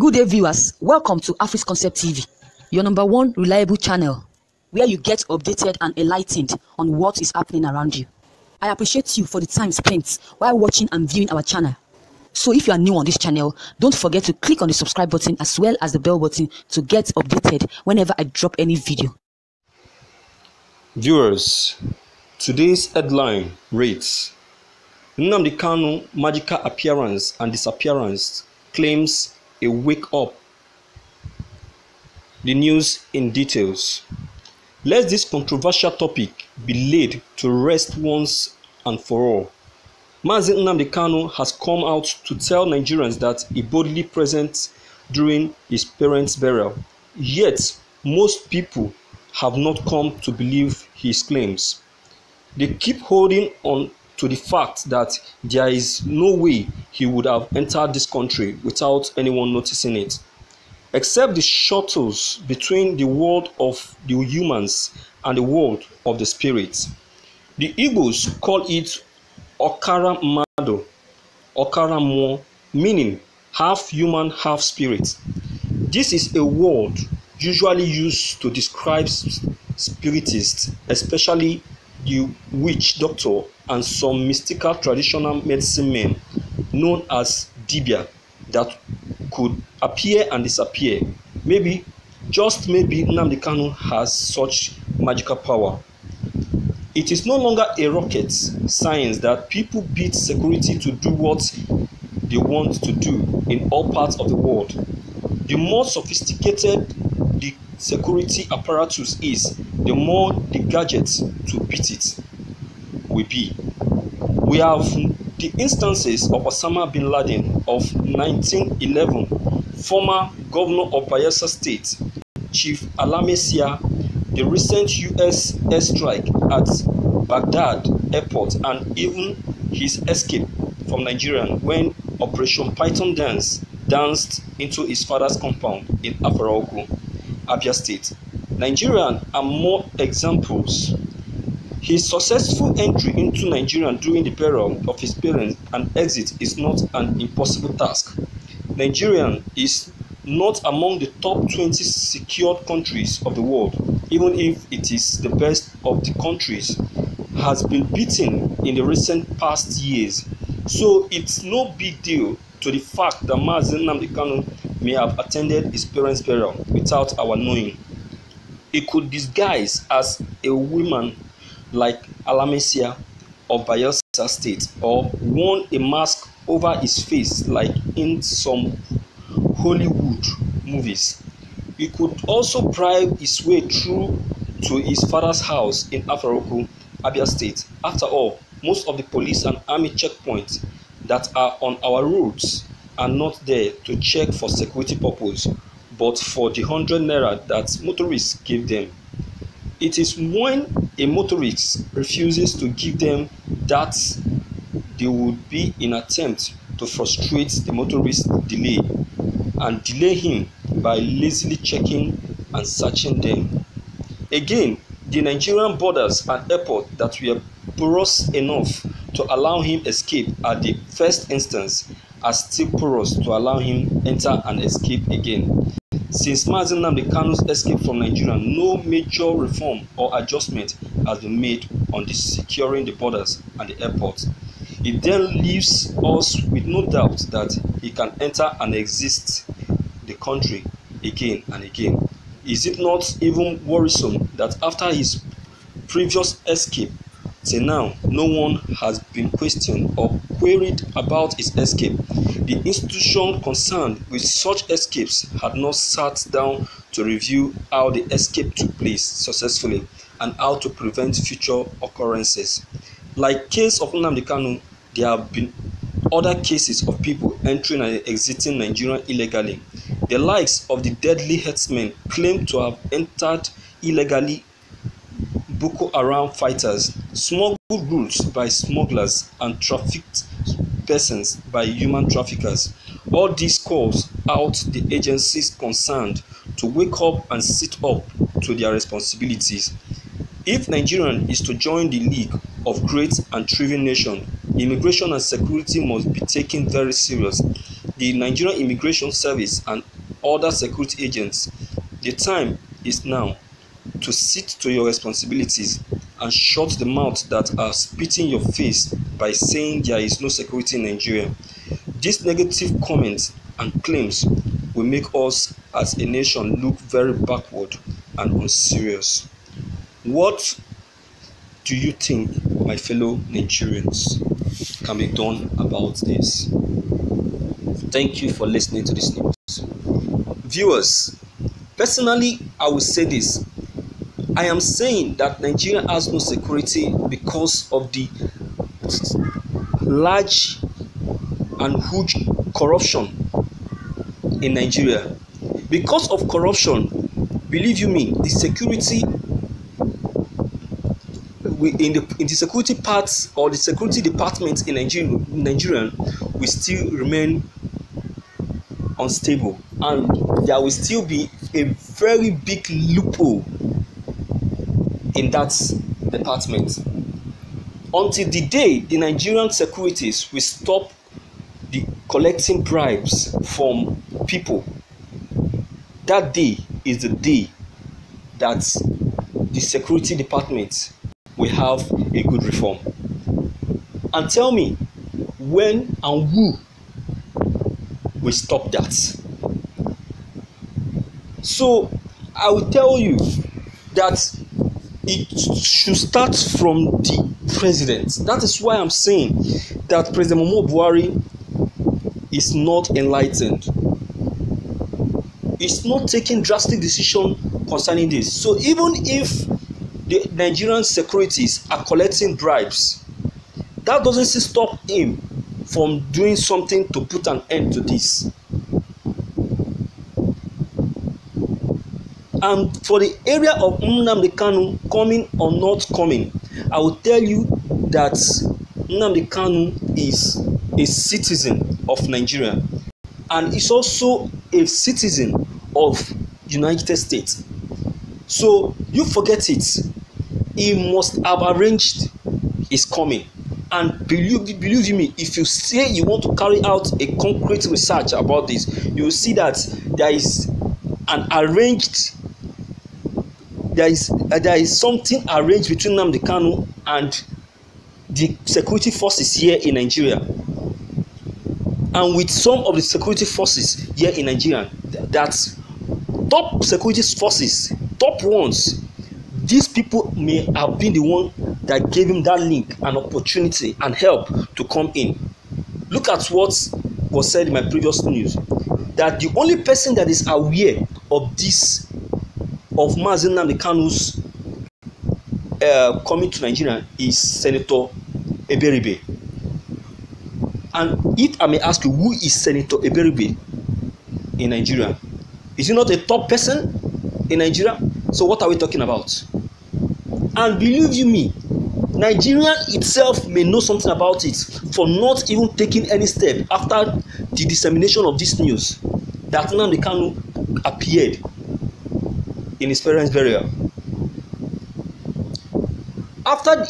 Good day, viewers. Welcome to Afri's Concept TV, your number one reliable channel, where you get updated and enlightened on what is happening around you. I appreciate you for the time spent while watching and viewing our channel. So if you are new on this channel, don't forget to click on the subscribe button as well as the bell button to get updated whenever I drop any video. Viewers, today's headline reads, Nnamdi Kanu magical appearance and disappearance claims a wake-up. The news in details. Let this controversial topic be laid to rest once and for all. Mazi Nnamdi Kanu has come out to tell Nigerians that he boldly present during his parents' burial. Yet, most people have not come to believe his claims. They keep holding on to the fact that there is no way he would have entered this country without anyone noticing it. Except the shuttles between the world of the humans and the world of the spirits. The Igbos call it Okara Mado, Okara Mo, meaning half human, half spirit. This is a word usually used to describe spiritists, especially the witch doctor and some mystical traditional medicine men known as Dibia that could appear and disappear. Maybe, just maybe, Nnamdi Kanu has such magical power. It is no longer a rocket science that people beat security to do what they want to do in all parts of the world. The more sophisticated the security apparatus is, the more the gadgets to beat it will be. We have the instances of Osama bin Laden of 1911, former governor of Biafra State, Chief Alamesia, the recent US airstrike at Baghdad airport, and even his escape from Nigeria when Operation Python danced into his father's compound in Afaraoku, Abia State. Nigerian are more examples. His successful entry into Nigeria during the peril of his parents and exit is not an impossible task. Nigeria is not among the top 20 secured countries of the world, even if it is the best of the countries, has been beaten in the recent past years. So it's no big deal to the fact that Mazi Nnamdi Kanu may have attended his parents' burial without our knowing. He could disguise as a woman like Alamesia of Bayelsa State, or worn a mask over his face like in some Hollywood movies. He could also bribe his way through to his father's house in Afaraoku, Abia State. After all, most of the police and army checkpoints that are on our roads are not there to check for security purposes, but for the 100 naira that motorists give them. It is when a motorist refuses to give them that they would be in attempt to frustrate the motorist's delay and delay him by lazily checking and searching them. Again, the Nigerian borders and airport that were porous enough to allow him escape at the first instance are still porous to allow him enter and escape again. Since Mazi Nnamdi Kanu's escape from Nigeria, no major reform or adjustment has been made on the securing the borders and the airport. It then leaves us with no doubt that he can enter and exit the country again and again. Is it not even worrisome that after his previous escape, till now, no one has been questioned or queried about his escape? The institution concerned with such escapes had not sat down to review how the escape took place successfully and how to prevent future occurrences. Like case of Nnamdi Kanu, there have been other cases of people entering and exiting Nigeria illegally. The likes of the deadly herdsmen claim to have entered illegally. Boko Haram fighters, smuggled goods by smugglers, and trafficked persons by human traffickers. All this calls out the agencies concerned to wake up and sit up to their responsibilities. If Nigeria is to join the league of great and thriving nations, immigration and security must be taken very serious. The Nigerian Immigration Service and other security agents, the time is now to sit to your responsibilities and shut the mouth that are spitting your face by saying there is no security in Nigeria. These negative comments and claims will make us as a nation look very backward and unserious. What do you think, my fellow Nigerians, can be done about this? Thank you for listening to this news. Viewers, personally, I will say this. I am saying that Nigeria has no security because of the large and huge corruption in Nigeria. Because of corruption, believe you me, the security in the security parts or the security departments in Nigeria will still remain unstable, and there will still be a very big loophole in that department until the day the Nigerian securities will stop collecting bribes from people. That day is the day that the security department will have a good reform. And tell me, when and who will stop that? So I will tell you that it should start from the president. That is why I'm saying that President Muhammadu Buhari is not enlightened. He's not taking drastic decision concerning this. So even if the Nigerian securities are collecting bribes, that doesn't stop him from doing something to put an end to this. And for the area of Nnamdi Kanu coming or not coming, I will tell you that Nnamdi Kanu is a citizen of Nigeria and is also a citizen of United States. So you forget it. He must have arranged his coming. And believe you me, if you say you want to carry out a concrete research about this, you will see that there is something arranged between Nnamdi Kanu and the security forces here in Nigeria. And with some of the security forces here in Nigeria, that top security forces, top ones, these people may have been the one that gave him that link and opportunity and help to come in. Look at what was said in my previous news, that the only person that is aware of this, of Mazi Nnamdi Kanu's coming to Nigeria, is Senator Eberibe. And if I may ask you, who is Senator Eberibe in Nigeria? Is he not a top person in Nigeria? So what are we talking about? And believe you me, Nigeria itself may know something about it for not even taking any step after the dissemination of this news that Nnamdi Kanu appeared in his parents' burial. After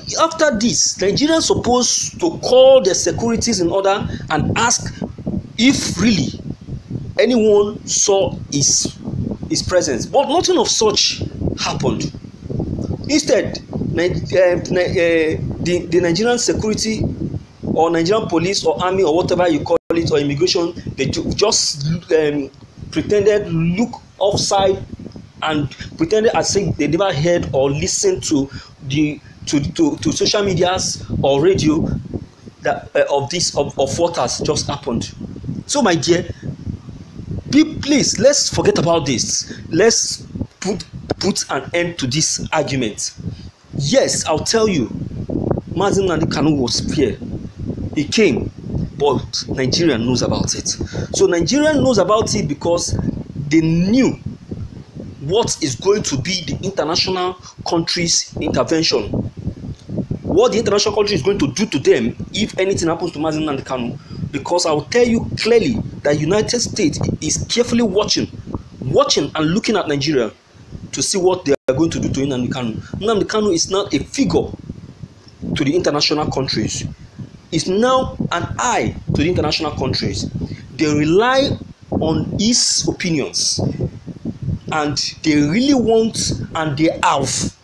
this, Nigerians are supposed to call the securities in order and ask if really anyone saw his presence. But nothing of such happened. Instead, the Nigerian security or Nigerian police or army or whatever you call it, or immigration, they just pretended look offside and pretended as if they never heard or listened to social medias or radio that of what has just happened. So my dear, please, let's forget about this. Let's put an end to this argument. Yes, I'll tell you, Mazi Nnamdi Kanu was here. He came, but Nigeria knows about it. So Nigeria knows about it because they knew what is going to be the international country's intervention. What the international country is going to do to them if anything happens to Mazi Nnamdi Kanu. Because I will tell you clearly that United States is carefully watching and looking at Nigeria to see what they are going to do to Nnamdi Kanu. Nnamdi Kanu is now a figure to the international countries. It's now an eye to the international countries. They rely on his opinions, and they really want and they have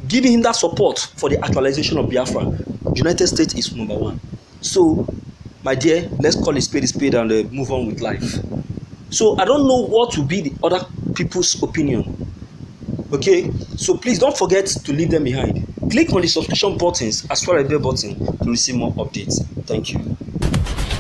given him that support for the actualization of Biafra, United States is number one. So, my dear, let's call a spade and move on with life. So, I don't know what will be the other people's opinion. Okay, so please don't forget to leave them behind. Click on the subscription buttons as well as the bell button to receive more updates. Thank you.